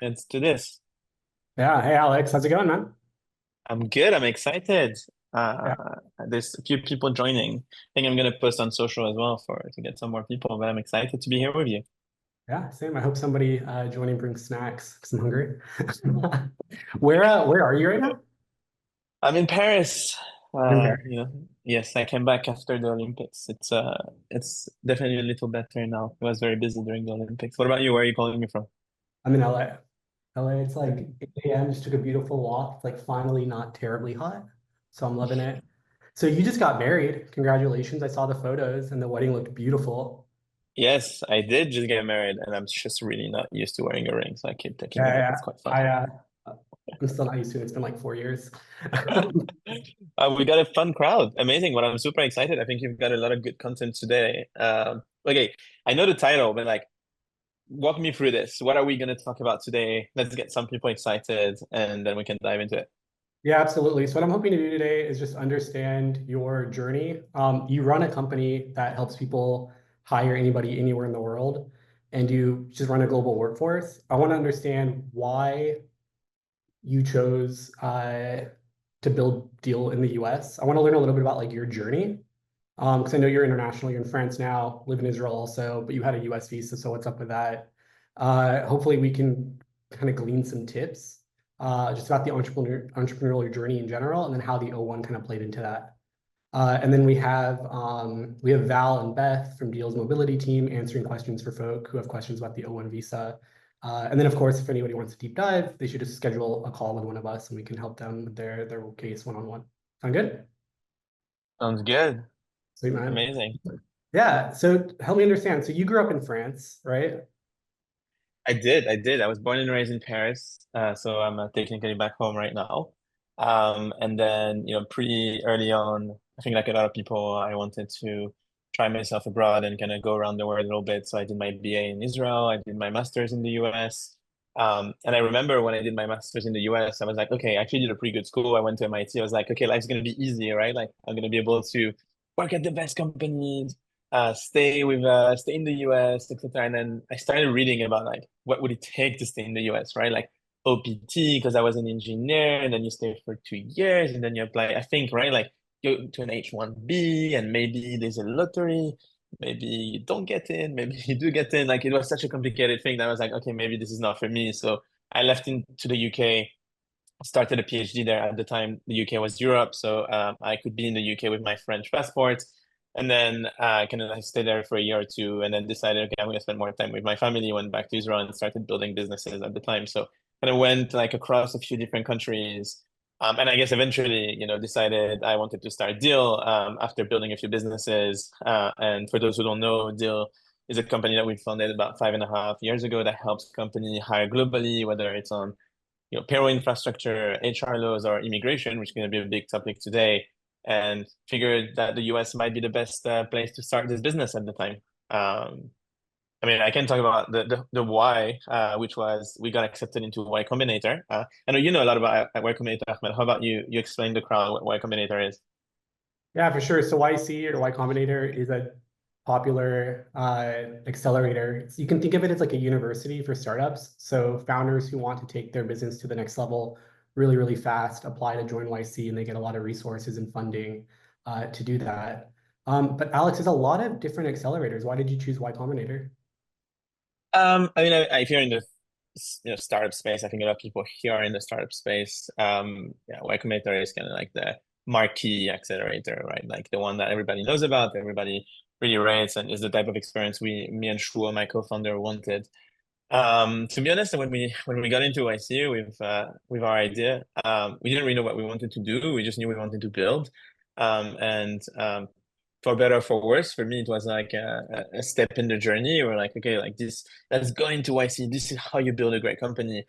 Let's do this. Yeah. Hey, Alex. How's it going, man? I'm good. I'm excited. Yeah. There's a few people joining. I think I'm gonna post on social as well for to get some more people, but I'm excited to be here with you. Yeah. Same. I hope somebody joining brings snacks because I'm hungry. Where are you right now? I'm in Paris. In Paris. Yes, I came back after the Olympics. It's definitely a little better now. It was very busy during the Olympics. What about you? Where are you calling me from? I'm in LA. LA, it's like 8 a.m. Just took a beautiful walk. It's like finally not terribly hot. So I'm loving it. So you just got married. Congratulations. I saw the photos and the wedding looked beautiful. Yes, I did just get married, and I'm just really not used to wearing a ring, so I keep taking Yeah, it off. yeah. It's quite fun. I'm still not used to it. It's been like 4 years. We got a fun crowd. Amazing. But I'm super excited. I think you've got a lot of good content today. Okay, I know the title, but like, walk me through this. What are we going to talk about today? Let's get some people excited, and then we can dive into it. Yeah, absolutely. So what I'm hoping to do today is just understand your journey. You run a company that helps people hire anybody anywhere in the world, and you just run a global workforce. I want to understand why you chose to build Deal in the US. I want to learn a little bit about like your journey, because I know you're international. You're in France now, live in Israel also, but you had a US visa. So what's up with that? Hopefully, we can kind of glean some tips just about the entrepreneurial journey in general, and then how the O-1 kind of played into that. And then we have Val and Beth from Deal's mobility team answering questions for folk who have questions about the O-1 visa. And then, of course, if anybody wants to deep dive, they should just schedule a call with one of us, and we can help them with their case one on one. Sound good? Sounds good. Sweet man. Amazing. Yeah. So help me understand. So you grew up in France, right? I did. I did. I was born and raised in Paris, so I'm technically back home right now. And then, pretty early on, I think like a lot of people, I wanted to try myself abroad and kind of go around the world a little bit. So I did my BA in Israel. I did my master's in the US. And I remember when I did my master's in the US, I was like, okay, I actually did a pretty good school. I went to MIT. I was like, okay, life's gonna be easy, right? Like I'm gonna be able to work at the best companies, stay in the US, etc. And then I started reading about like what would it take to stay in the US, right? Like OPT, because I was an engineer, and then you stay for 2 years, and then you apply, I think, right? Like you to an H-1B, and maybe there's a lottery, maybe you don't get in, maybe you do get in. Like it was such a complicated thing that I was like, okay, maybe this is not for me. So I left into the UK, started a PhD there. At the time, the UK was Europe, so I could be in the UK with my French passport. And then kind of I stayed there for a year or two, and then decided, okay, I'm going to spend more time with my family. Went back to Israel and started building businesses at the time. So kind of went like across a few different countries, and I guess eventually, decided I wanted to start Deal after building a few businesses. And for those who don't know, Deal is a company that we founded about 5.5 years ago that helps company hire globally, whether it's on payroll infrastructure, HR laws, or immigration, which is going to be a big topic today, and figured that the US might be the best place to start this business at the time. I mean, I can talk about the why, which was we got accepted into Y Combinator. I know you know a lot about Y Combinator, Ahmed. How about you? You explain the crowd what Y Combinator is. Yeah, for sure. So YC or Y Combinator is a popular accelerator. So you can think of it as like a university for startups. So founders who want to take their business to the next level really, really fast apply to join YC, and they get a lot of resources and funding to do that. But Alex, there's a lot of different accelerators. Why did you choose Y Combinator? I mean, if you're in the startup space, I think a lot of people here are in the startup space. Yeah, Y Combinator is kind of like the marquee accelerator, right? Like the one that everybody knows about, everybody really rates, and is the type of experience me and Shuo, my co-founder, wanted. To be honest, when we got into ICU with our idea, we didn't really know what we wanted to do. We just knew we wanted to build. And For better or for worse, for me, it was like a step in the journey. We're like, okay, like this, let's go into YC. This is how you build a great company.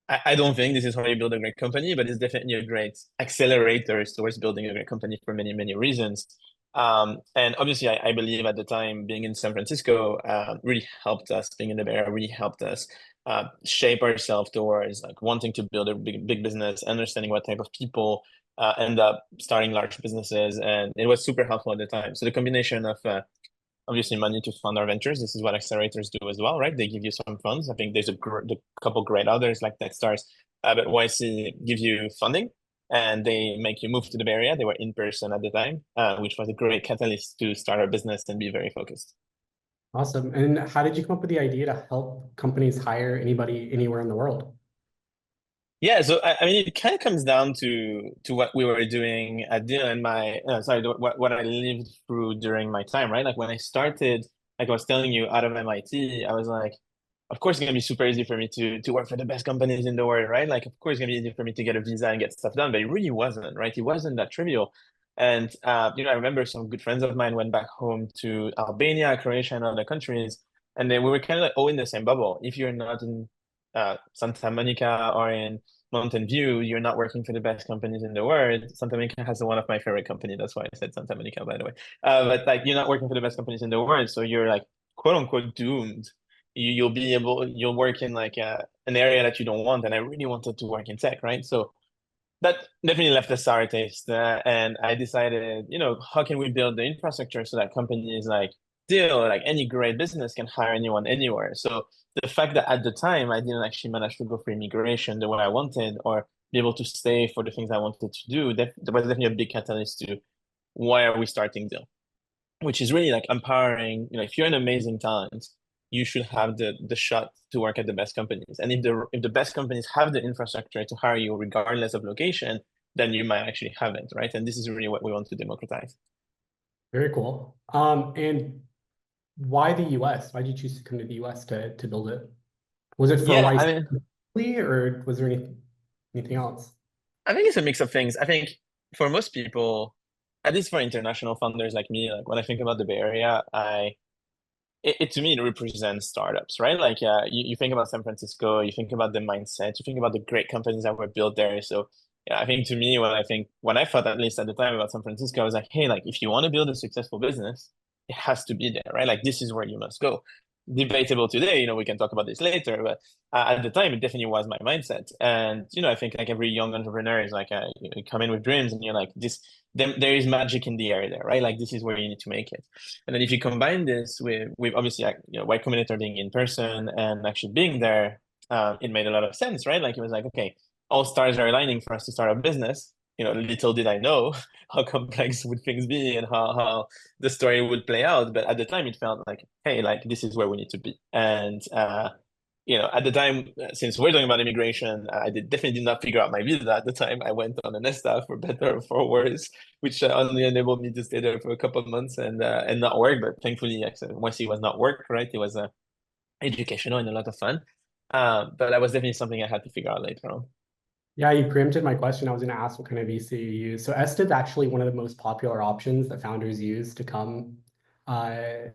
I don't think this is how you build a great company, but it's definitely a great accelerator towards building a great company for many, many reasons. And obviously, I believe at the time being in San Francisco really helped us, being in the Bay Area really helped us shape ourselves towards like wanting to build a big business, understanding what type of people end up starting large businesses. And it was super helpful at the time. So the combination of obviously money to fund our ventures. This is what accelerators do as well, right? They give you some funds. I think there's a couple great others like Techstars, but YC gives you funding and they make you move to the Bay Area. They were in person at the time, which was a great catalyst to start our business and be very focused. Awesome. And how did you come up with the idea to help companies hire anybody anywhere in the world? Yeah, so I mean, it kind of comes down to what we were doing at Deel and my sorry, what I lived through during my time, right? Like when I started, like I was telling you, out of MIT, I was like, of course, it's gonna be super easy for me to work for the best companies in the world, right? Like, of course, it's gonna be easy for me to get a visa and get stuff done, but it really wasn't, right? It wasn't that trivial. And I remember some good friends of mine went back home to Albania, Croatia, and other countries, and then we were kind of like all in the same bubble. If you're not in Santa Monica or in Mountain View, you're not working for the best companies in the world. Santa Monica has one of my favorite companies. That's why I said Santa Monica, by the way. But like, you're not working for the best companies in the world, so you're like quote unquote doomed. You'll work in like an area that you don't want, and I really wanted to work in tech, right? So that definitely left a sour taste. And I decided, how can we build the infrastructure so that companies like Deel, like any great business, can hire anyone anywhere. So the fact that at the time I didn't actually manage to go for immigration the way I wanted, or be able to stay for the things I wanted to do, that was definitely a big catalyst to why are we starting Deel, which is really like empowering. If you're an amazing talent, you should have the shot to work at the best companies. And if the best companies have the infrastructure to hire you regardless of location, then you might actually have it, right? And this is really what we want to democratize. Very cool. And why the US? Why did you choose to come to the US to build it? Was it for Yeah, I YC mean, or was there anything else? I think it's a mix of things. I think for most people, at least for international funders like me, like when I think about the Bay Area, it to me it represents startups, right? Like you think about San Francisco, you think about the mindset, you think about the great companies that were built there. So yeah, I think to me when I thought, at least at the time, about San Francisco, I was like, hey, like if you want to build a successful business, it has to be there, right? Like this is where you must go. Debatable today, we can talk about this later, but at the time it definitely was my mindset. And I think like every young entrepreneur is like you come in with dreams and you're like this, there is magic in the air there, right? Like this is where you need to make it. And then if you combine this with obviously like, Y Combinator being in person and actually being there, it made a lot of sense, right? Like it was like, okay, all stars are aligning for us to start a business. Little did I know how complex would things be and how the story would play out. But at the time, it felt like, hey, like this is where we need to be. And at the time, since we're talking about immigration, definitely did not figure out my visa at the time. I went on an ESTA for better or for worse, which only enabled me to stay there for a couple of months and not work. But thankfully, once it was not work, right, it was educational and a lot of fun. But that was definitely something I had to figure out later on. Yeah, you preempted my question. I was going to ask what kind of visa you use. So ESTA is actually one of the most popular options that founders use to come uh,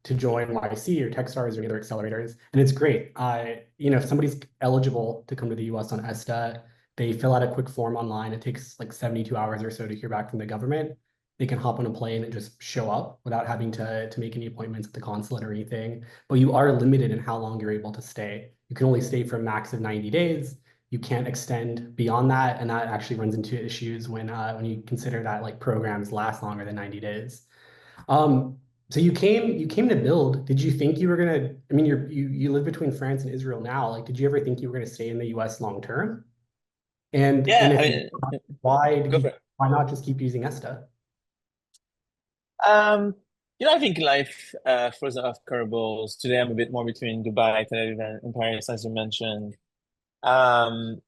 to join YC or Techstars or any other accelerators. And it's great. If somebody's eligible to come to the US on ESTA, they fill out a quick form online. It takes like 72 hours or so to hear back from the government. They can hop on a plane and just show up without having to make any appointments at the consulate or anything. But you are limited in how long you're able to stay. You can only stay for a max of 90 days. You can't extend beyond that, and that actually runs into issues when you consider that like programs last longer than 90 days. Um, so you came to build. Did you think you were gonna? I mean, you live between France and Israel now. Like, did you ever think you were gonna stay in the U.S. long term? And Yeah, I if mean, why did go for you it. why not just keep using ESTA? Um, I think life throws off curveballs. Today, I'm a bit more between Dubai, Tel Aviv, and Paris, as you mentioned. Um,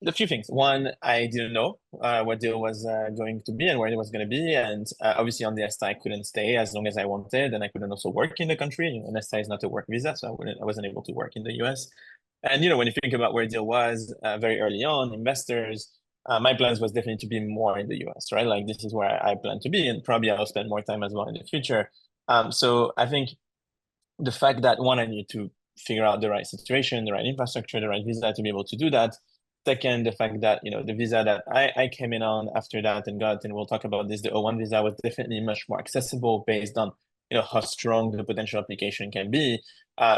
a few things. One, I didn't know what deal was going to be and where it was going to be. And obviously on the ESTA, I couldn't stay as long as I wanted. And I couldn't also work in the country. An ESTA is not a work visa, so I wasn't able to work in the US. And, when you think about where deal was very early on, investors, my plans was definitely to be more in the US, right? Like this is where I plan to be. And probably I'll spend more time as well in the future. So I think the fact that one, I need to figure out the right situation, the right infrastructure, the right visa to be able to do that. Second, the fact that the visa that I came in on after that and got, and we'll talk about this, the O-1 visa was definitely much more accessible based on how strong the potential application can be,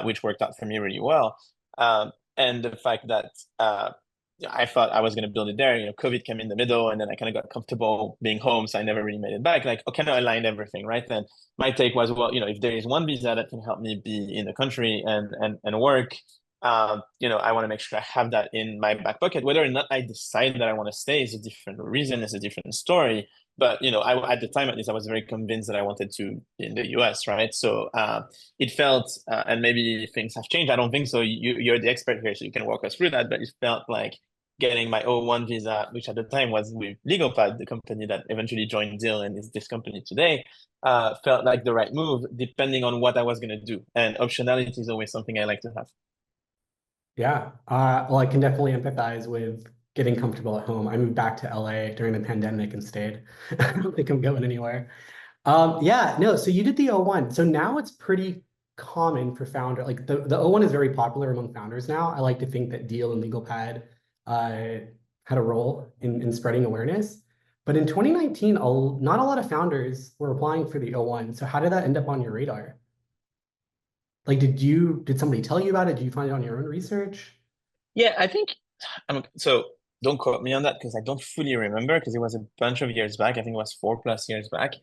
which worked out for me really well. And the fact that I thought I was going to build it there. COVID came in the middle, and then I kind of got comfortable being home, so I never really made it back. Like, kind of aligned everything, right? Then my take was, well, if there is one visa that can help me be in the country and work, I want to make sure I have that in my back pocket. Whether or not I decide that I want to stay is a different reason, is a different story. But at the time, at least, I was very convinced that I wanted to be in the US, right? So it felt, and maybe things have changed. I don't think so. You're the expert here, so you can walk us through that. But it felt like getting my O-1 visa, which at the time was with Legalpad, the company that eventually joined Deel and is this company today, felt like the right move, depending on what I was going to do. And optionality is always something I like to have. Yeah. Well, I can definitely empathize with getting comfortable at home. I moved back to LA during the pandemic and stayed. I don't think I'm going anywhere. Yeah, no, so you did the O-1. So now it's pretty common for founder, like the O-1 is very popular among founders now. I like to think that Deel and Legalpad had a role in spreading awareness. But in 2019, not a lot of founders were applying for the O-1. So how did that end up on your radar? Like, did somebody tell you about it? Did you find it on your own research? Yeah, I think so. Don't quote me on that because I don't fully remember because it was a bunch of years back. I think it was 4+ years back.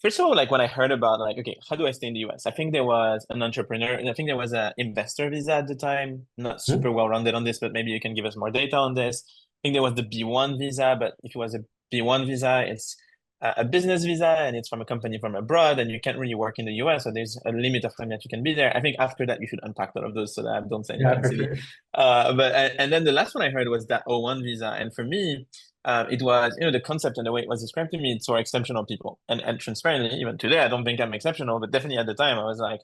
First of all, like when I heard about like, okay, how do I stay in the US? I think there was an entrepreneur, and I think there was an investor visa at the time. Not super Hmm? well rounded on this, but maybe you can give us more data on this. I think there was the B1 visa, but if it was a B1 visa, it's a business visa and it's from a company from abroad, and you can't really work in the US, so there's a limit of time that you can be there. I think after that, you should unpack all of those so that I don't say Yeah, anything for silly. sure. But and then the last one I heard was that O-1 visa, and for me, it was, the concept and the way it was described to me, it's for exceptional people. And transparently, even today, I don't think I'm exceptional, but definitely at the time, I was like,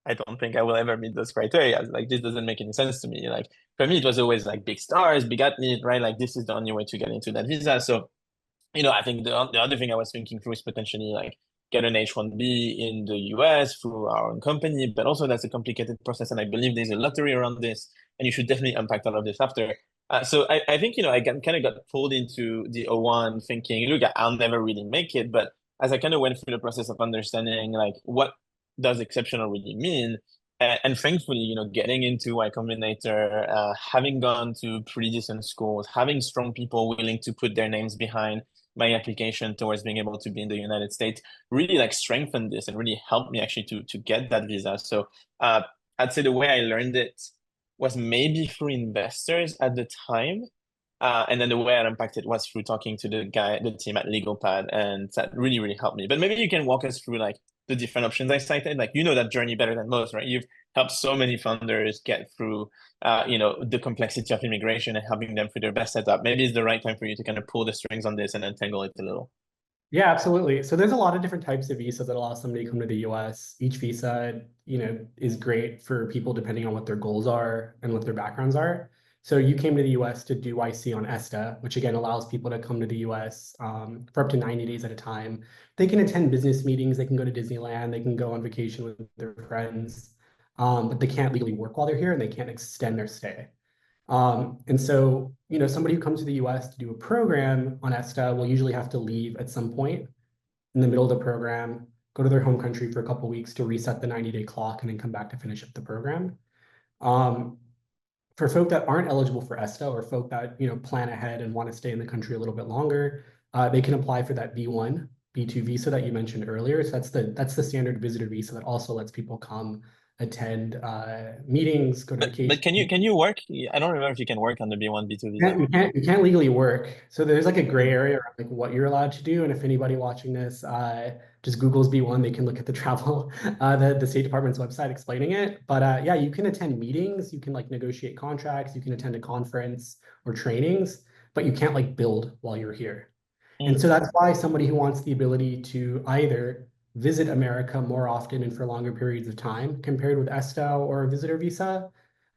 I don't think I will ever meet those criteria. Like, this doesn't make any sense to me. Like, for me, it was always like big stars, big athlete, right? Like, this is the only way to get into that visa. So I think the other thing I was thinking through is potentially like get an H-1B in the US through our own company, but also that's a complicated process. And I believe there's a lottery around this, and you should definitely unpack all of this after. So I think, I kind of got pulled into the O-1 thinking, look, I'll never really make it. But as I kind of went through the process of understanding like what does exceptional really mean, and thankfully, getting into Y Combinator, having gone to pretty decent schools, having strong people willing to put their names behind my application towards being able to be in the United States really like strengthened this and really helped me actually to get that visa. So I'd say the way I learned it was maybe through investors at the time. And then the way I unpacked it was through talking to the team at Legalpad, and that really, really helped me. But maybe you can walk us through like the different options I cited. Like, that journey better than most, right? You've helped so many founders get through, the complexity of immigration and helping them through their best setup. Maybe it's the right time for you to kind of pull the strings on this and untangle it a little. Yeah, absolutely. So there's a lot of different types of visas that allow somebody to come to the US. Each visa, is great for people depending on what their goals are and what their backgrounds are. So you came to the US to do YC on ESTA, which again allows people to come to the US for up to 90 days at a time. They can attend business meetings, they can go to Disneyland, they can go on vacation with their friends, but they can't legally work while they're here and they can't extend their stay. And so, somebody who comes to the US to do a program on ESTA will usually have to leave at some point in the middle of the program, go to their home country for a couple of weeks to reset the 90-day clock, and then come back to finish up the program. Um, for folk that aren't eligible for ESTA or folk that, plan ahead and want to stay in the country a little bit longer, they can apply for that B1, B2 visa that you mentioned earlier. So that's the standard visitor visa that also lets people come attend meetings, go to But vacation. can you work? I don't remember if you can work on the B1 B2 visa. You can't legally work. So there's like a gray area around like what you're allowed to do. And if anybody watching this just Google's B1, they can look at the travel, the State Department's website explaining it. But yeah, you can attend meetings, you can like negotiate contracts, you can attend a conference or trainings, but you can't like build while you're here. And so Mm. that's why somebody who wants the ability to either visit America more often and for longer periods of time compared with ESTA or a visitor visa,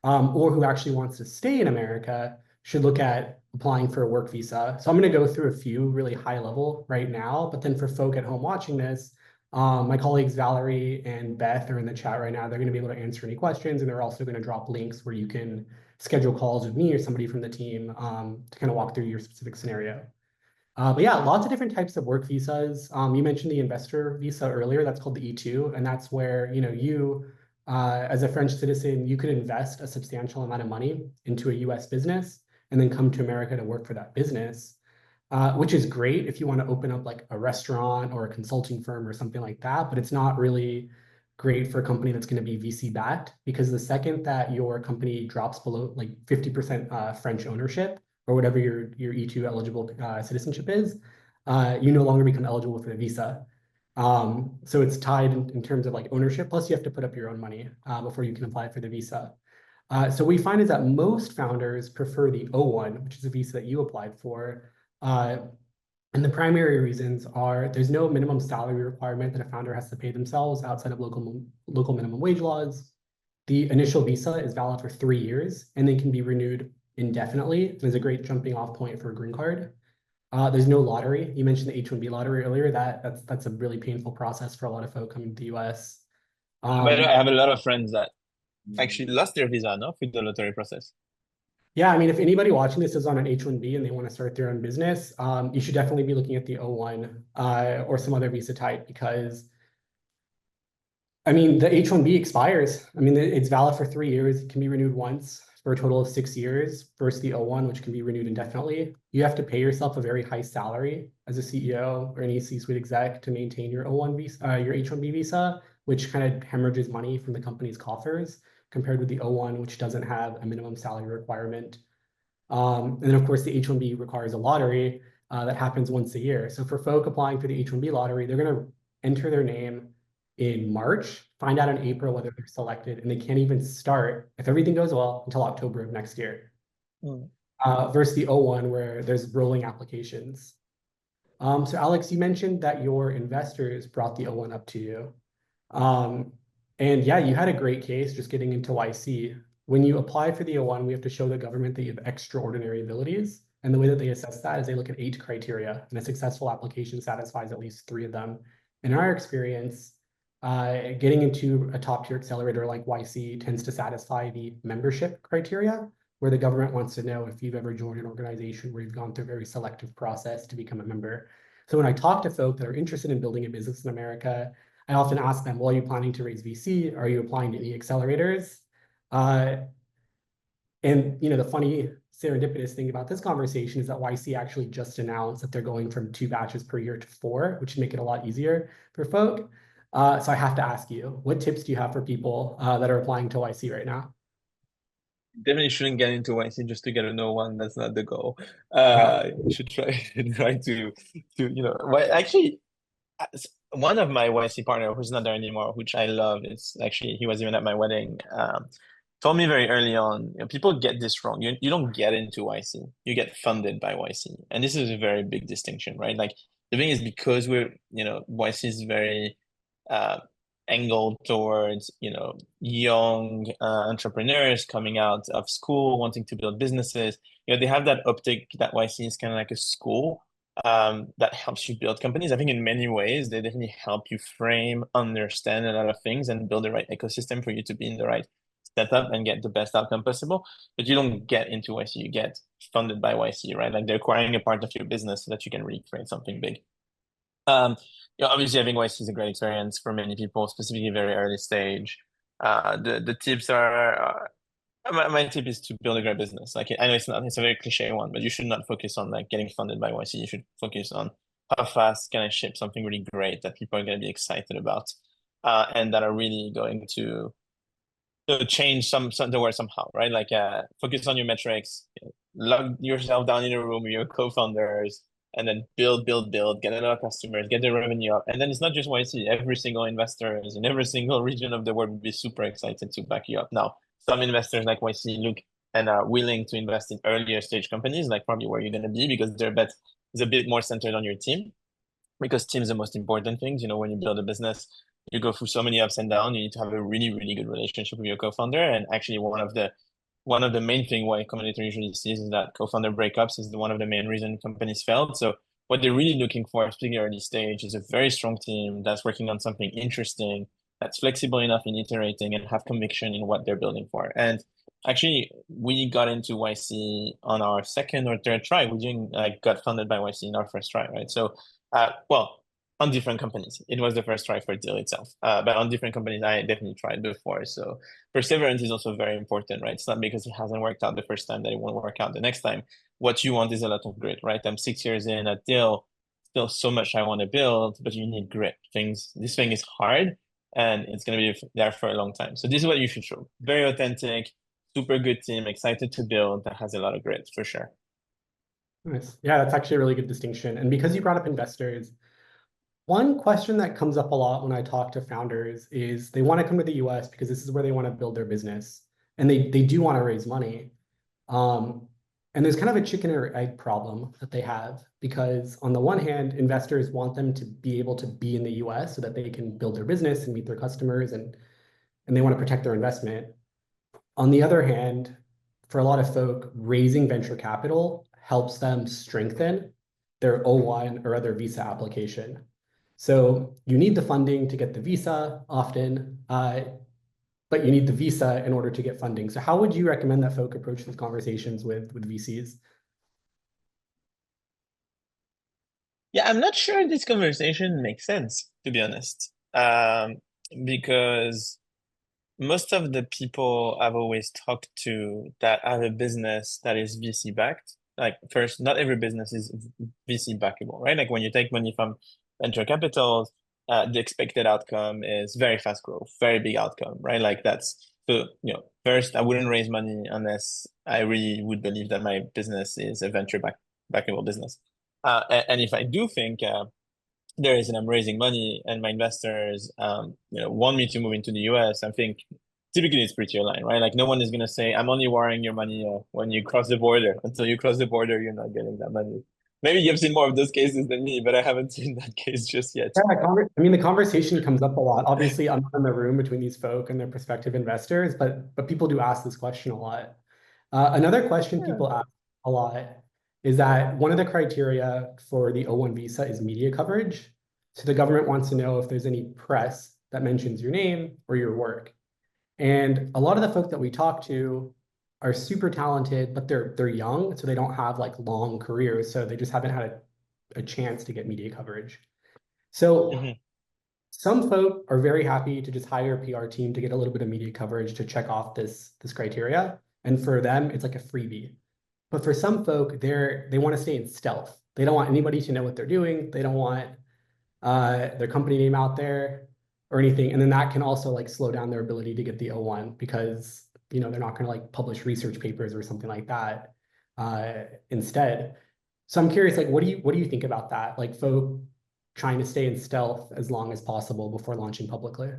or who actually wants to stay in America should look at applying for a work visa. So I'm going to go through a few really high level right now, but then for folk at home watching this, my colleagues Valerie and Beth are in the chat right now. They're going to be able to answer any questions, and they're also going to drop links where you can schedule calls with me or somebody from the team to kind of walk through your specific scenario. But yeah, lots of different types of work visas. You mentioned the investor visa earlier. That's called the E2, and that's where as a French citizen, you could invest a substantial amount of money into a U.S. business. and then come to America to work for that business, which is great if you want to open up like a restaurant or a consulting firm or something like that. But it's not really great for a company that's going to be VC backed, because the second that your company drops below like 50% French ownership, or whatever your E2 eligible citizenship is, you no longer become eligible for the visa. So it's tied in terms of like ownership. Plus, you have to put up your own money before you can apply for the visa. So we find is that most founders prefer the O-1, which is a visa that you applied for. Uh, and the primary reasons are there's no minimum salary requirement that a founder has to pay themselves outside of local minimum wage laws. The initial visa is valid for 3 years and then can be renewed indefinitely. It is a great jumping off point for a green card. There's no lottery. You mentioned the H-1B lottery earlier. That's a really painful process for a lot of folk coming to the US. By the way, Um, I have a lot of friends that actually lost their visa, no, with the lottery process. yeah, I mean, if anybody watching this is on an H-1B and they want to start their own business, you should definitely be looking at the O-1 or some other visa type, because I mean, the H-1B expires. I mean, it's valid for 3 years. It can be renewed once for a total of 6 years versus the O-1, which can be renewed indefinitely. You have to pay yourself a very high salary as a CEO or any C-suite exec to maintain your O-1 visa, your H-1B visa, which kind of hemorrhages money from the company's coffers compared with the O-1, which doesn't have a minimum salary requirement. And then, of course, the H-1B requires a lottery that happens once a year. So for folk applying for the H-1B lottery, they're going to enter their name in March, find out in April whether they're selected, and they can't even start, if everything goes well, until October of next year. Mm. Versus the O-1, where there's rolling applications. So Alex, you mentioned that your investors brought the O-1 up to you. Um, and yeah, you had a great case just getting into YC. When you apply for the O-1, we have to show the government that you have extraordinary abilities. And the way that they assess that is they look at 8 criteria, and a successful application satisfies at least 3 of them. In our experience, getting into a top tier accelerator like YC tends to satisfy the membership criteria, where the government wants to know if you've ever joined an organization where you've gone through a very selective process to become a member. So when I talk to folk that are interested in building a business in America, I often ask them, well, are you planning to raise VC? Are you applying to any accelerators? Uh, and the funny serendipitous thing about this conversation is that YC actually just announced that they're going from 2 batches per year to 4, which would make it a lot easier for folk. So I have to ask you, what tips do you have for people that are applying to YC right now? Definitely shouldn't get into YC just to get a no one. That's not the goal. Yeah. You should try try well, actually, one of my YC partner who's not there anymore, which I love, it's actually he was even at my wedding. Told me very early on, people get this wrong. You don't get into YC, you get funded by YC, and this is a very big distinction, right? Like the thing is because YC is very uh, angled towards young entrepreneurs coming out of school wanting to build businesses. They have that optic that YC is kind of like a school that helps you build companies. I think in many ways they definitely help you frame, understand a lot of things, and build the right ecosystem for you to be in the right setup and get the best outcome possible. But you don't get into YC; you get funded by YC, right? Like they're acquiring a part of your business so that you can really create something big. Um, obviously, I think YC is a great experience for many people, specifically very early stage. The tips are my tip is to build a great business. Like I know it's a very cliche one, but you should not focus on like getting funded by YC. You should focus on how fast can I ship something really great that people are going to be excited about, and that are really going to change the world somehow, right? Like focus on your metrics, log yourself down in a room with your co-founders, and then build, get a lot of customers, get the revenue up. And then it's not just YC, every single investor in every single region of the world would be super excited to back you up. Now, some investors like YC look and are willing to invest in earlier stage companies, like probably where you're gonna be, because their bet is a bit more centered on your team because team's the most important things. When you build a business, you go through so many ups and downs. You need to have a really, really good relationship with your co-founder. And actually, one of the main thing why Combinator usually sees is that co-founder breakups is one of the main reasons companies failed. So what they're really looking for, especially early stage, is a very strong team that's working on something interesting, that's flexible enough in iterating and have conviction in what they're building for. And actually, we got into YC on our second or third try. We didn't got funded by YC in our first try, right? So well, on different companies. It was the first try for Deel itself, but on different companies, I definitely tried before. So perseverance is also very important, right? It's not because it hasn't worked out the first time that it won't work out the next time. What you want is a lot of grit, right? I'm 6 years in at Deel, still so much I want to build, but you need grit. This thing is hard, and it's going to be there for a long time. So this is what you should show. Very authentic, super good team, excited to build, that has a lot of grit for sure. Nice. Yeah, that's actually a really good distinction. And because you brought up investors, one question that comes up a lot when I talk to founders is they want to come to the US because this is where they want to build their business. And they do want to raise money. Um, and there's kind of a chicken or egg problem that they have because on the one hand, investors want them to be able to be in the US so that they can build their business and meet their customers and they want to protect their investment. On the other hand, for a lot of folk, raising venture capital helps them strengthen their O-1 or other visa application. So you need the funding to get the visa often, but you need the visa in order to get funding. So how would you recommend that folk approach these conversations with VCs? Yeah, I'm not sure this conversation makes sense, to be honest. Because most of the people I've always talked to that have a business that is VC backed, like first, not every business is VC backable, right? Like when you take money from venture capitals, the expected outcome is very fast growth, very big outcome, right? Like that's so, first, I wouldn't raise money unless I really would believe that my business is a backable business. And if I do think there is and I'm raising money and my investors want me to move into the US, I think typically it's pretty aligned, right? Like no one is gonna say, I'm only wiring your money when you cross the border. Until you cross the border, you're not getting that money. Maybe you've seen more of those cases than me, but I haven't seen that case just yet. Yeah, I mean, the conversation comes up a lot. Obviously, I'm not in the room between these folk and their prospective investors, but people do ask this question a lot. Another question Yeah. people ask a lot is that one of the criteria for the O-1 visa is media coverage. So the government wants to know if there's any press that mentions your name or your work. And a lot of the folk that we talk to are super talented, but they're young, so they don't have like long careers. So they just haven't had a chance to get media coverage. So Mhm. some folk are very happy to just hire a PR team to get a little bit of media coverage to check off this criteria. And for them, it's like a freebie. But for some folk, they want to stay in stealth. They don't want anybody to know what they're doing. They don't want their company name out there or anything. And then that can also like slow down their ability to get the O-1 because they're not going to like publish research papers or something like that instead. So I'm curious, like, what do you think about that? Like, folk trying to stay in stealth as long as possible before launching publicly.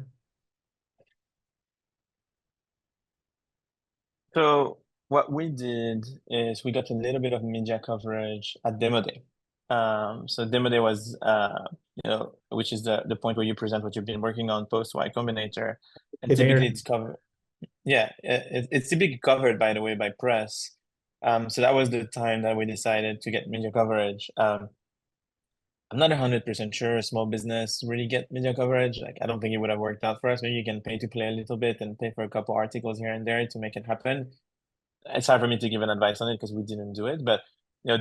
So what we did is we got a little bit of media coverage at Demo Day. So Demo Day was, which is the point where you present what you've been working on post Y Combinator, and Okay, typically there. it's covered. Yeah, it's typically covered, by the way, by press. So that was the time that we decided to get media coverage. I'm not 100% sure a small business really get media coverage. Like, I don't think it would have worked out for us. Maybe you can pay to play a little bit and pay for a couple articles here and there to make it happen. It's hard for me to give an advice on it because we didn't do it. But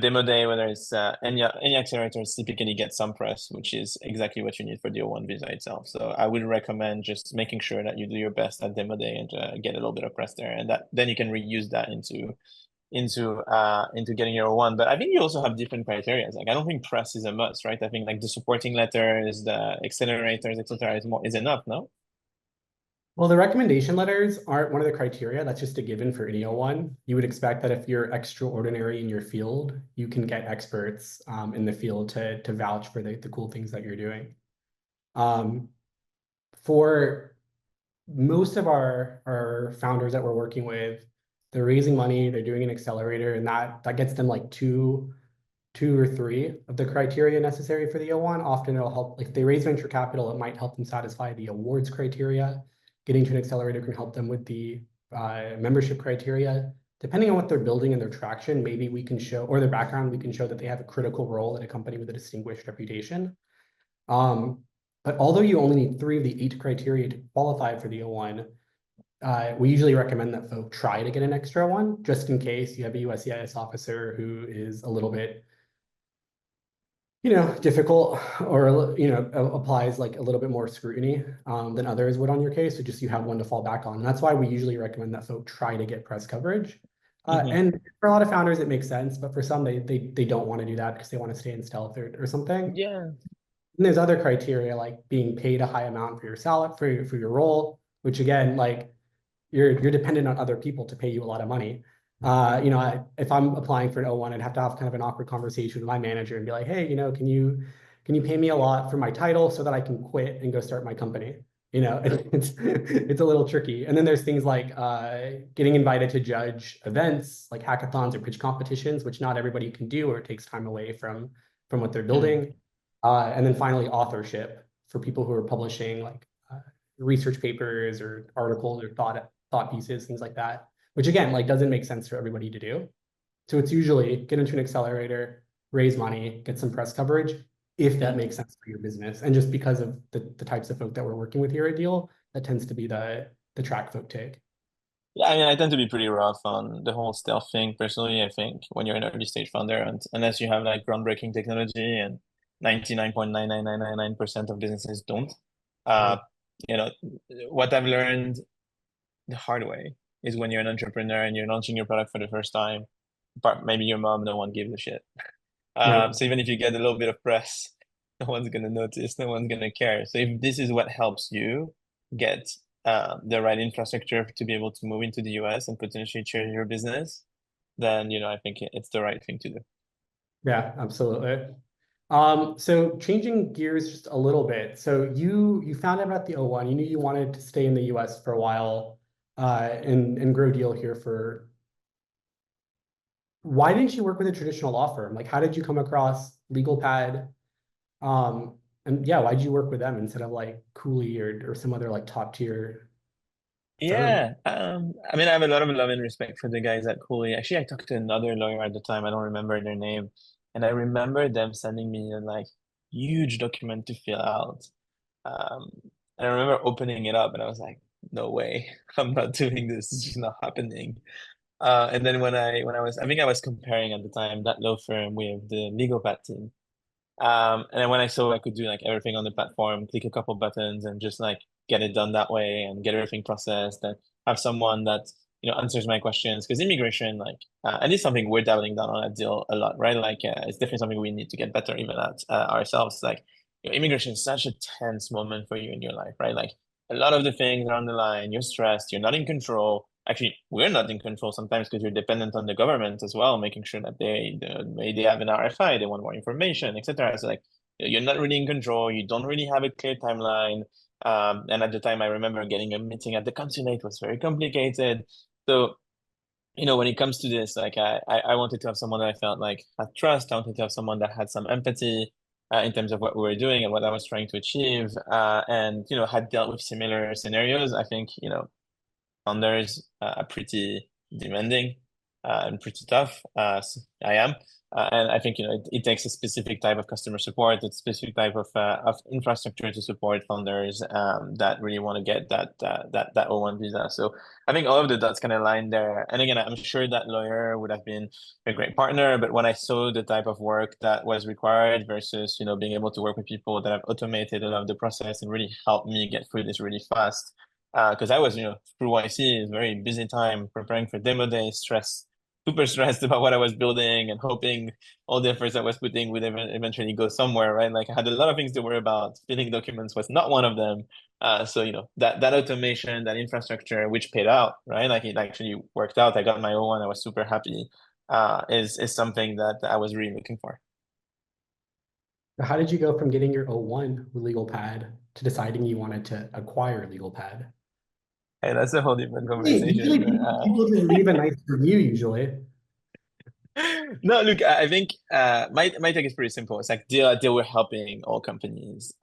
demo day, whether it's any accelerators typically get some press, which is exactly what you need for the O-1 visa itself. So I would recommend just making sure that you do your best at demo day and get a little bit of press there, and that then you can reuse that into getting your O-1. But I think you also have different criteria. Like I don't think press is a must, right? I think like the supporting letters, the accelerators, etc. is enough, no? Well, the recommendation letters aren't one of the criteria. That's just a given for any O-1. You would expect that if you're extraordinary in your field, you can get experts in the field to vouch for the cool things that you're doing. Um, for most of our founders that we're working with, they're raising money, they're doing an accelerator, and that gets them like two or three of the criteria necessary for the O-1. Often it'll help, like if they raise venture capital, it might help them satisfy the awards criteria. Getting to an accelerator can help them with the membership criteria. Depending on what they're building and their traction, maybe we can show, or their background, we can show that they have a critical role at a company with a distinguished reputation. Um, but although you only need three of the eight criteria to qualify for the O-1, we usually recommend that folk try to get an extra one, just in case you have a USCIS officer who is a little bit difficult or, applies like a little bit more scrutiny than others would on your case. So just you have one to fall back on. And that's why we usually recommend that folk try to get press coverage. Hmm. And for a lot of founders, it makes sense, but for some, they don't want to do that because they want to stay in stealth or something. Yeah. And there's other criteria like being paid a high amount for your salary for your role, which again, like you're dependent on other people to pay you a lot of money. If I'm applying for an O-1, I'd have to have kind of an awkward conversation with my manager and be like, hey, can you pay me a lot for my title so that I can quit and go start my company? It's a little tricky. And then there's things like getting invited to judge events like hackathons or pitch competitions, which not everybody can do, or it takes time away from what they're Mm. building. And then finally, authorship for people who are publishing like research papers or articles or thought pieces, things like that, which again, like doesn't make sense for everybody to do. So it's usually get into an accelerator, raise money, get some press coverage, if that Mm. makes sense for your business. And just because of the types of folk that we're working with here at Deal, that tends to be the track folk take. Yeah, I mean, I tend to be pretty rough on the whole stealth thing. Personally, I think when you're an early stage founder, and unless you have like groundbreaking technology, and 99.99999% of businesses don't, uh, Mhm. you know, what I've learned the hard way is when you're an entrepreneur and you're launching your product for the first time, but maybe your mom, no one gives a shit. Right. So even if you get a little bit of press, no one's gonna notice, no one's gonna care. So if this is what helps you get the right infrastructure to be able to move into the US and potentially change your business, then I think it's the right thing to do. Yeah, absolutely. So changing gears just a little bit. So you found out about the O-1. You knew you wanted to stay in the US for a while, and grow Deal here for why didn't you work with a traditional law firm? Like, how did you come across Legalpad? And yeah, why did you work with them instead of like Cooley or some other like top tier firm? Yeah, I mean, I have a lot of love and respect for the guys at Cooley. Actually, I talked to another lawyer at the time. I don't remember their name, and I remember them sending me a like huge document to fill out. Um, and I remember opening it up, and I was like, "No way, I'm not doing this. It's just not happening." And then when I was, I think I was comparing at the time that law firm with the legal pad team. And then when I saw I could do like everything on the platform, click a couple buttons and just like get it done that way and get everything processed and have someone that, answers my questions. Because immigration, like, and it's something we're doubling down on at Deal a lot, right? Like, it's definitely something we need to get better even at ourselves. Like, immigration is such a tense moment for you in your life, right? Like, a lot of the things are on the line, you're stressed, you're not in control. Actually, we're not in control sometimes because you're dependent on the government as well, making sure that they have an RFI, they want more information, etc. So like you're not really in control, you don't really have a clear timeline. And at the time, I remember getting a meeting at the consulate was very complicated. So when it comes to this, like I wanted to have someone that I felt like had trust. I wanted to have someone that had some empathy in terms of what we were doing and what I was trying to achieve, and had dealt with similar scenarios. I think founders are pretty demanding and pretty tough. I am. And I think it takes a specific type of customer support, a specific type of infrastructure to support founders that really want to get that O-1 visa. So I think all of the dots kind of line there. And again, I'm sure that lawyer would have been a great partner, but when I saw the type of work that was required versus being able to work with people that have automated a lot of the process and really helped me get through this really fast, because I was, through YC, it's a very busy time preparing for demo day, super stressed about what I was building and hoping all the efforts I was putting would eventually go somewhere, right? Like I had a lot of things to worry about. Filling documents was not one of them. So, that automation, that infrastructure, which paid out, right? Like it actually worked out. I got my O-1. I was super happy. Is something that I was really looking for. How did you go from getting your O-1 with Legalpad to deciding you wanted to acquire Legalpad? Hey, that's a whole different Usually conversation. people just leave a nice review usually. No, look, I think my take is pretty simple. It's like deal with helping all companies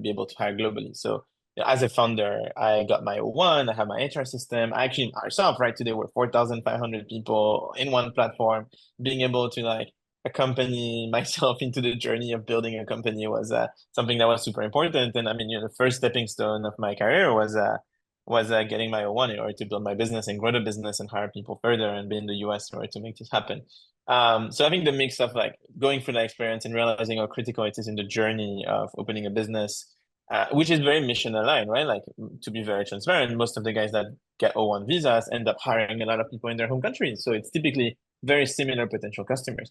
be able to hire globally. So as a founder, I got my O-1, I have my HR system. I actually ourselves, right today, we're 4,500 people in one platform. Being able to like accompany myself into the journey of building a company was something that was super important. And I mean, the first stepping stone of my career was getting my O-1 in order to build my business and grow the business and hire people further and be in the US in order to make this happen. So I think the mix of like going through that experience and realizing how critical it is in the journey of opening a business, which is very mission aligned, right? Like to be very transparent, most of the guys that get O-1 visas end up hiring a lot of people in their home countries. So it's typically very similar potential customers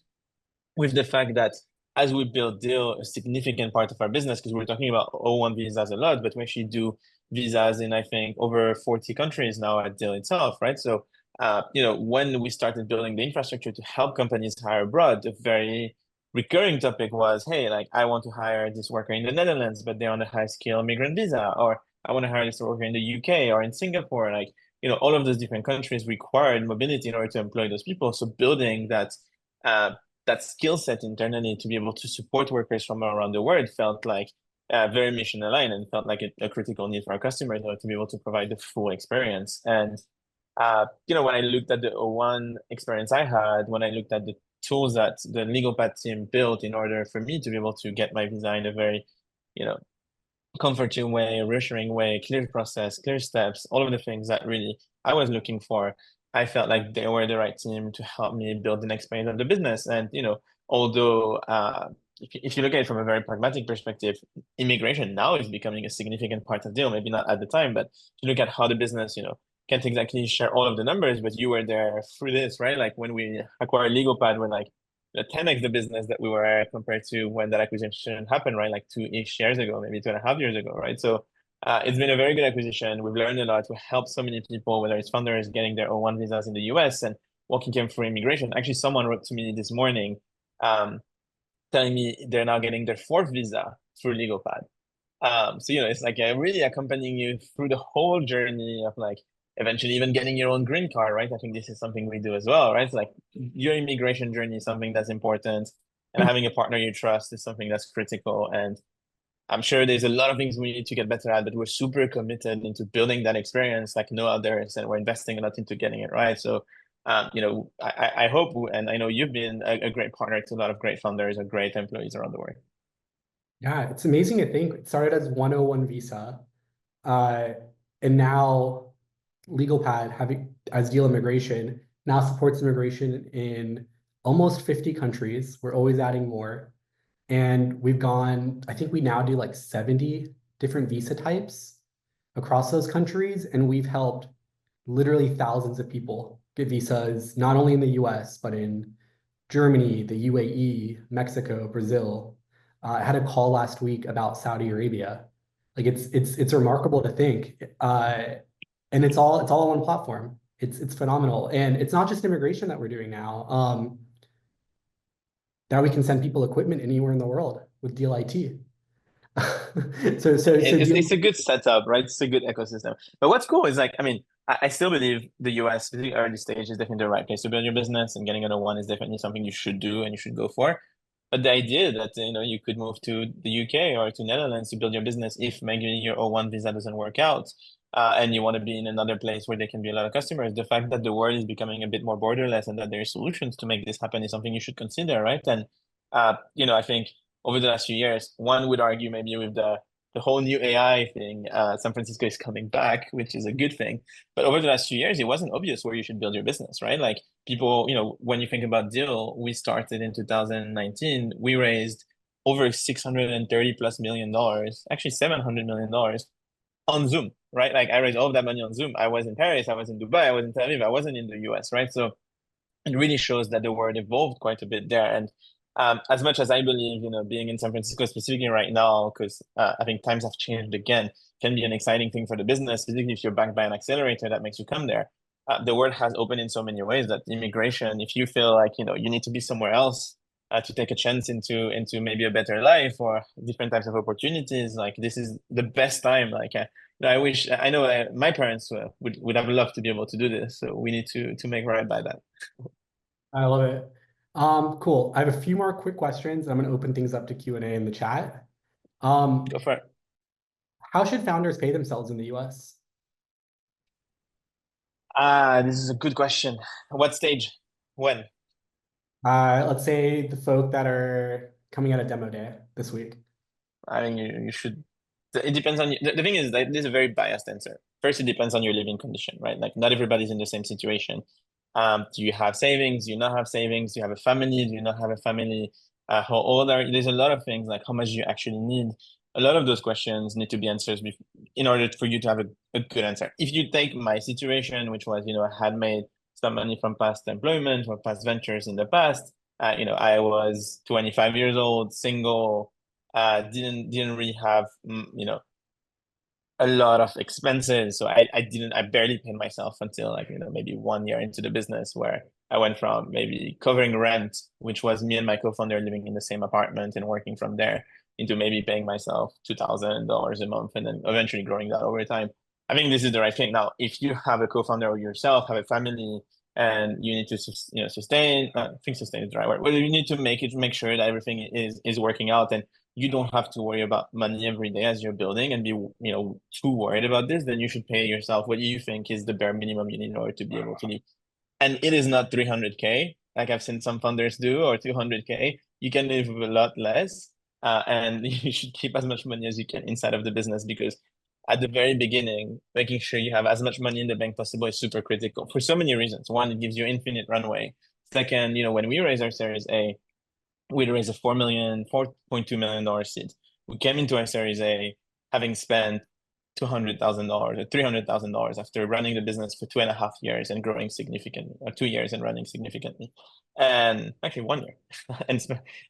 with the fact that as we build Deel, a significant part of our business, because we're talking about O-1 visas a lot, but we actually do visas in, I think, over 40 countries now at Deel itself, right? So, when we started building the infrastructure to help companies hire abroad, the very recurring topic was, hey, like, I want to hire this worker in the Netherlands, but they're on a high-skill immigrant visa, or I want to hire this worker in the UK or in Singapore. Like, all of those different countries required mobility in order to employ those people. So building uh, that skill set internally to be able to support workers from around the world felt like very mission aligned and felt like a critical need for our customers in order to be able to provide the full experience. And when I looked at the O-1 experience I had, when I looked at the tools that the Legalpad team built in order for me to be able to get my visa in a very, you know, comforting way, reassuring way, clear process, clear steps, all of the things that really I was looking for. I felt like they were the right team to help me build the next phase of the business. And, although if you look at it from a very pragmatic perspective, immigration now is becoming a significant part of the deal, maybe not at the time, but if you look at how the business, can't exactly share all of the numbers, but you were there through this, right? Like when we acquired Legalpad, we're like, 10x the business that we were compared to when that acquisition happened, right? Like 2-ish years ago, maybe 2.5 years ago, right? So it's been a very good acquisition. We've learned a lot. We helped so many people, whether it's founders getting their O-1 visas in the US and walking them through immigration. Actually, someone wrote to me this morning um, telling me they're now getting their fourth visa through Legalpad. So it's like really accompanying you through the whole journey of like eventually even getting your own green card, right? I think this is something we do as well, right? It's like your immigration journey is something that's important, and having a partner you trust is something that's critical. And I'm sure there's a lot of things we need to get better at, but we're super committed into building that experience like no others, and we're investing a lot into getting it right. So, I hope, and I know you've been a great partner to a lot of great founders and great employees around the world. Yeah, it's amazing to think it started as 101 visa, uh, and now Legalpad having as Deel Immigration now supports immigration in almost 50 countries. We're always adding more. And we've gone, I think we now do like 70 different visa types across those countries. And we've helped literally thousands of people get visas, not only in the US, but in Germany, the UAE, Mexico, Brazil. I had a call last week about Saudi Arabia. Like it's remarkable to think, and it's all on one platform. It's phenomenal, and it's not just immigration that we're doing now. Now we can send people equipment anywhere in the world with Deal IT. So It's Deal. a good setup, right? It's a good ecosystem. But what's cool is like, I mean, I still believe the US, the early stage, is definitely the right place to build your business, and getting an O-1 is definitely something you should do and you should go for. But the idea that you could move to the UK or to Netherlands to build your business if maybe your O-1 visa doesn't work out, and you want to be in another place where there can be a lot of customers, the fact that the world is becoming a bit more borderless and that there are solutions to make this happen is something you should consider, right? And I think over the last few years, one would argue maybe with the whole new AI thing, San Francisco is coming back, which is a good thing. But over the last few years, it wasn't obvious where you should build your business, right? Like people, when you think about Deal, we started in 2019, we raised over 630 plus $1 million, actually $700 million on Zoom, right? Like I raised all of that money on Zoom. I was in Paris, I was in Dubai, I was in Tel Aviv, I wasn't in the US, right? So it really shows that the world evolved quite a bit there. And as much as I believe, being in San Francisco specifically right now, because I think times have changed again, can be an exciting thing for the business, particularly if you're backed by an accelerator that makes you come there. The world has opened in so many ways that immigration, if you feel like, you need to be somewhere else to take a chance into maybe a better life or different types of opportunities, like this is the best time. Like, I know my parents would have loved to be able to do this. So we need to make right by that. I love it. Cool. I have a few more quick questions. I'm going to open things up to Q&A in the chat. Go Um, for it. how should founders pay themselves in the US? This is a good question. What stage? When? Let's say the folk that are coming out of demo day this week. I think you should. It depends on you. The thing is that this is a very biased answer. First, it depends on your living condition, right? Like not everybody's in the same situation. Do you have savings? Do you not have savings? Do you have a family? Do you not have a family? How old are you? There's a lot of things like how much do you actually need? A lot of those questions need to be answered in order for you to have a good answer. If you take my situation, which was, I had made some money from past employment or past ventures in the past. I was 25 years old, single, didn't really have, a lot of expenses. So I barely paid myself until like, maybe 1 year into the business where I went from maybe covering rent, which was me and my co-founder living in the same apartment and working from there, into maybe paying myself $2,000 a month and then eventually growing that over time. I think this is the right thing. Now, if you have a co-founder or yourself have a family and you need to, sustain, I think sustain is the right word, but you need to make sure that everything is working out, and you don't have to worry about money every day as you're building and be, too worried about this, then you should pay yourself what you think is the bare minimum you need in order to be able to live. And it is not 300K like I've seen some founders do, or 200K. You can live with a lot less, and you should keep as much money as you can inside of the business, because at the very beginning, making sure you have as much money in the bank possible is super critical for so many reasons. One, it gives you infinite runway. Second, when we raise our Series A, we'd raised a $4.2 million seed. We came into our Series A having spent $200,000 or $300,000 after running the business for 2.5 years and growing significantly, or 2 years and running significantly, and actually 1 year,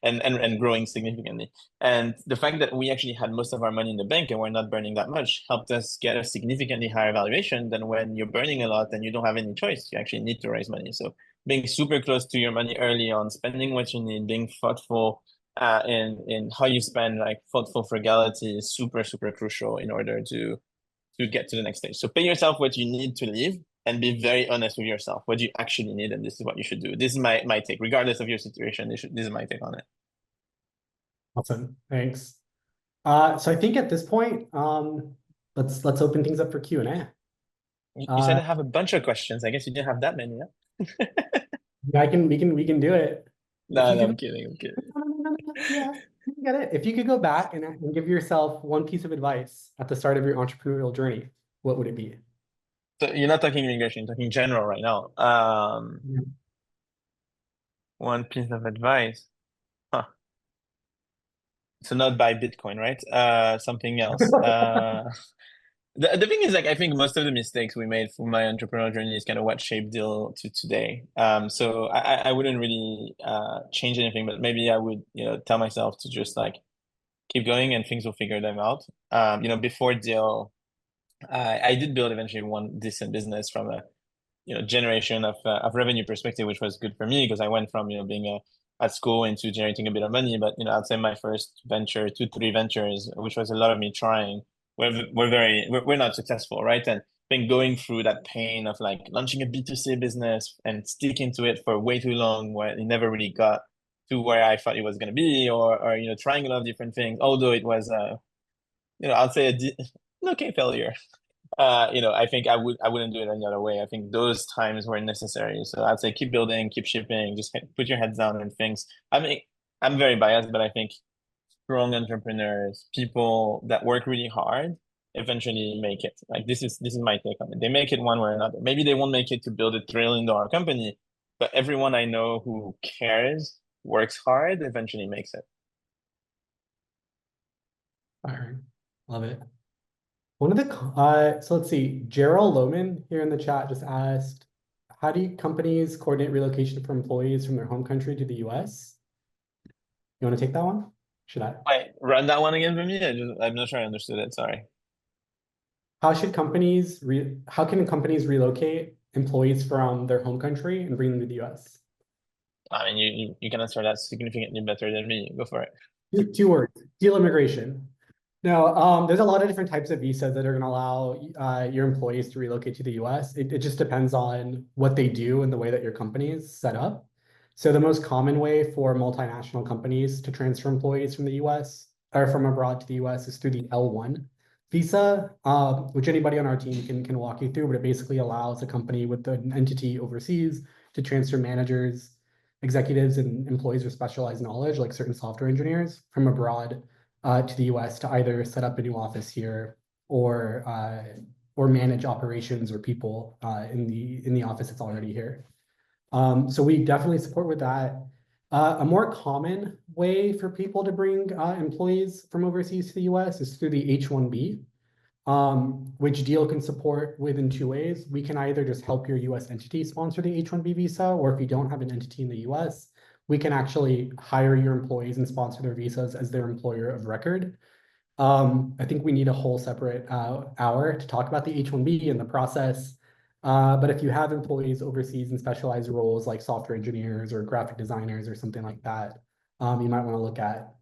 and growing significantly. And the fact that we actually had most of our money in the bank and we're not burning that much helped us get a significantly higher valuation than when you're burning a lot and you don't have any choice. You actually need to raise money. So being super close to your money early on, spending what you need, being thoughtful in how you spend, like thoughtful frugality is super, super crucial in order to get to the next stage. So pay yourself what you need to live and be very honest with yourself, what you actually need, and this is what you should do. This is my take, regardless of your situation. This is my take on it. Awesome. Thanks. So I think at this point, let's open things up for Q&A. You said Uh, I have a bunch of questions. I guess you didn't have that many, yeah? we can do it. If No, you no, could, I'm kidding. I'm kidding. no, yeah, you can get it. If you could go back and give yourself one piece of advice at the start of your entrepreneurial journey, what would it be? So you're not talking immigration, you're talking general right now. Yeah. One piece of advice. Huh. So not buy Bitcoin, right? Something else. The thing is, like, I think most of the mistakes we made for my entrepreneurial journey is kind of what shaped Deal to today. So I wouldn't really change anything, but maybe I would, tell myself to just like keep going and things will figure them out. Before Deal, I did build eventually one decent business from a generation of revenue perspective, which was good for me because I went from being at school into generating a bit of money. But I'd say my first venture, two, three ventures, which was a lot of me trying, we're not successful, right? And I think going through that pain of like launching a B2C business and sticking to it for way too long, where it never really got to where I thought it was going to be, or trying a lot of different things, although it was I'd say an okay failure. I think I wouldn't do it any other way. I think those times were necessary. So I'd say keep building, keep shipping, just put your heads down and things. I mean, I'm very biased, but I think strong entrepreneurs, people that work really hard, eventually make it. Like this is my take on it. They make it one way or another. Maybe they won't make it to build $1 trillion company, but everyone I know who cares, works hard, eventually makes it. All right. Love it. So let's see, Gerald Lohman here in the chat just asked, how do companies coordinate relocation for employees from their home country to the US? You want to take that one? Should I? Wait, run that one again for me. I'm not sure I understood it. Sorry. How can companies relocate employees from their home country and bring them to the US? I mean, you can answer that significantly better than me. Go for it. Two words, deal immigration. No, there's a lot of different types of visas that are going to allow your employees to relocate to the US. It just depends on what they do and the way that your company is set up. So the most common way for multinational companies to transfer employees from the US or from abroad to the US is through the L1 visa, which anybody on our team can walk you through, but it basically allows a company with an entity overseas to transfer managers, executives, and employees with specialized knowledge, like certain software engineers, from abroad to the US to either set up a new office here or manage operations or people in the office that's already here. So we definitely support with that. A more common way for people to bring employees from overseas to the US is through the H-1B, which Deel can support with in two ways. We can either just help your US entity sponsor the H-1B visa, or if you don't have an entity in the US, we can actually hire your employees and sponsor their visas as their employer of record. I think we need a whole separate hour to talk about the H-1B and the process. But if you have employees overseas in specialized roles like software engineers or graphic designers or something like that, you might want to look at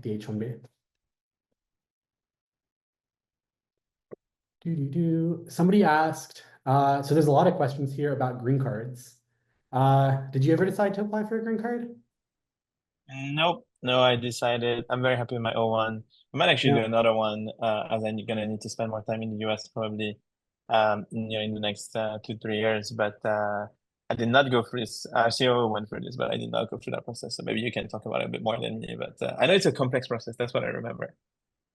the H-1B. Somebody asked, so there's a lot of questions here about green cards. Did you ever decide to apply for a green card? Nope. No, I decided I'm very happy with my O-1. I might actually do No. another one as I'm gonna need to spend more time in the US probably in the next 2, 3 years. But I did not go through this. CEO went through this, but I did not go through that process. So maybe you can talk about it a bit more than me. But I know it's a complex process. That's what I remember.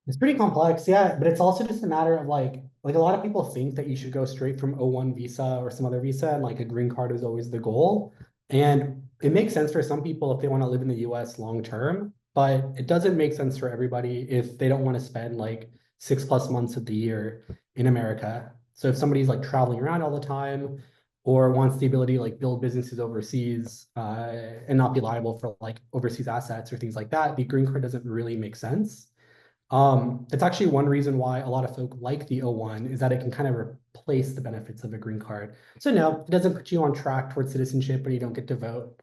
It's pretty complex, yeah, but it's also just a matter of like a lot of people think that you should go straight from O-1 visa or some other visa and like a green card is always the goal. And it makes sense for some people if they want to live in the US long term, but it doesn't make sense for everybody if they don't want to spend like 6+ months of the year in America. So if somebody's like traveling around all the time or wants the ability to like build businesses overseas and not be liable for like overseas assets or things like that, the green card doesn't really make sense. It's actually one reason why a lot of folk like the O-1 is that it can kind of replace the benefits of a green card. So no, it doesn't put you on track towards citizenship and you don't get to vote.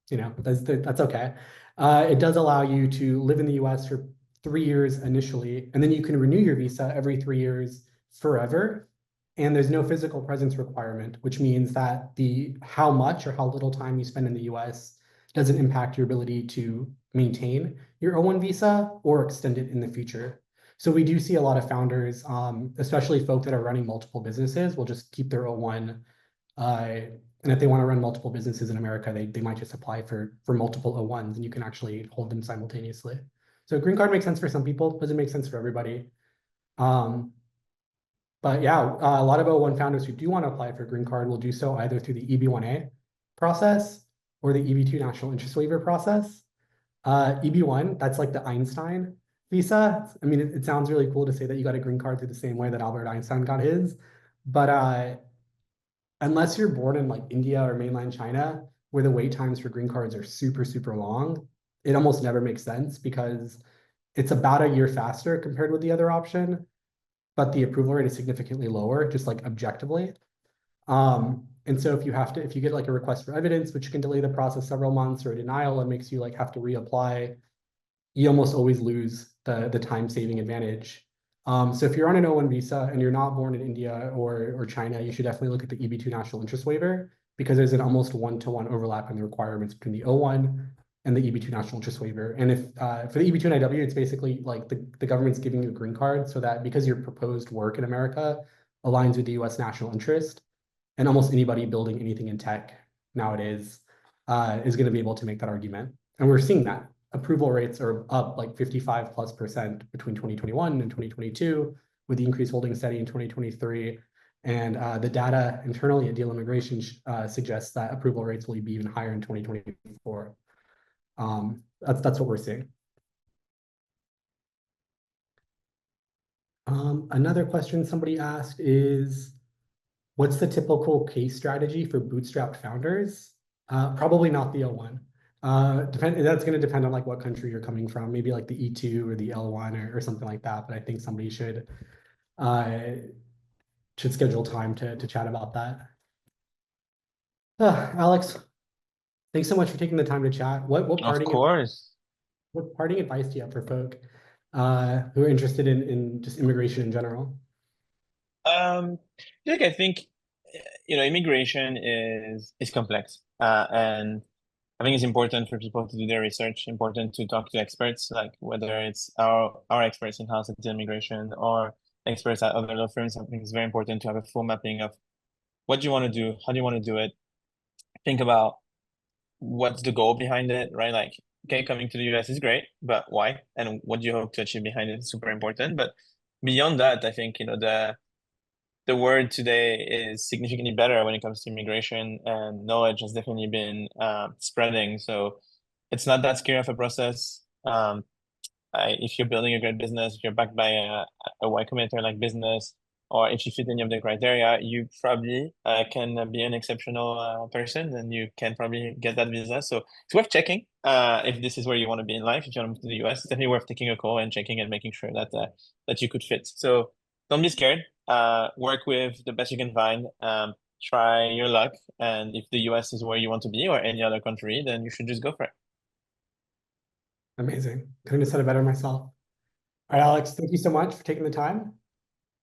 That's okay. It does allow you to live in the US for 3 years initially, and then you can renew your visa every 3 years forever. And there's no physical presence requirement, which means that the how much or how little time you spend in the US doesn't impact your ability to maintain your O-1 visa or extend it in the future. So we do see a lot of founders, especially folk that are running multiple businesses, will just keep their O-1. And if they want to run multiple businesses in America, they might just apply for multiple O-1s and you can actually hold them simultaneously. So green card makes sense for some people, doesn't make sense for everybody. Um, but yeah, a lot of O-1 founders who do want to apply for a green card will do so either through the EB-1A process or the EB-2 national interest waiver process. EB-1, that's like the Einstein visa. I mean, it sounds really cool to say that you got a green card through the same way that Albert Einstein got his. But unless you're born in like India or mainland China, where the wait times for green cards are super, super long, it almost never makes sense because it's about a year faster compared with the other option, but the approval rate is significantly lower, just like objectively. And so if you get like a request for evidence, which can delay the process several months, or a denial, it makes you like have to reapply, you almost always lose the time saving advantage. So if you're on an O-1 visa and you're not born in India or China, you should definitely look at the EB-2 national interest waiver because there's an almost one-to-one overlap in the requirements between the O-1 and the EB-2 national interest waiver. And if for the EB-2 and IW, it's basically like the government's giving you a green card so that because your proposed work in America aligns with the US national interest, and almost anybody building anything in tech nowadays is going to be able to make that argument. And we're seeing that approval rates are up like 55+% between 2021 and 2022, with the increase holding steady in 2023. And the data internally at Deel Immigration suggests that approval rates will be even higher in 2024. That's what we're seeing. Another question somebody asked is, what's the typical case strategy for bootstrapped founders? Probably not the O-1. That's going to depend on like what country you're coming from, maybe like the E2 or the L1 or something like that. But I think somebody uh, should schedule time to chat about that. Alex, thanks so much for taking the time to chat. Of course. What parting advice do you have for folk who are interested in just immigration in general? Like I think immigration is complex, and I think it's important for people to do their research, important to talk to experts, like whether it's our experts in house at immigration or experts at other law firms. I think it's very important to have a full mapping of what do you want to do, how do you want to do it. Think about what's the goal behind it, right? Like, okay, coming to the US is great, but why? And what do you hope to achieve behind it is super important. But beyond that, I think, the word today is significantly better when it comes to immigration, and knowledge has definitely been spreading. So it's not that scary of a process. If you're building a great business, if you're backed by a Y Combinator like business, or if you fit any of the criteria, you probably can be an exceptional person, and you can probably get that visa. So it's worth checking if this is where you want to be in life. If you want to move to the US, it's definitely worth taking a call and checking and making sure that that you could fit. So don't be scared. Work with the best you can find. Try your luck, and if the US is where you want to be, or any other country, then you should just go for it. Amazing. Couldn't have said it better myself. All right, Alex, thank you so much for taking the time.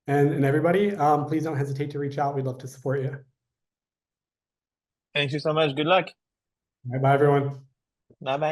And everybody, please don't hesitate to reach out. We'd love to support you. Thank you so much. Good luck. Bye bye, everyone. Bye bye.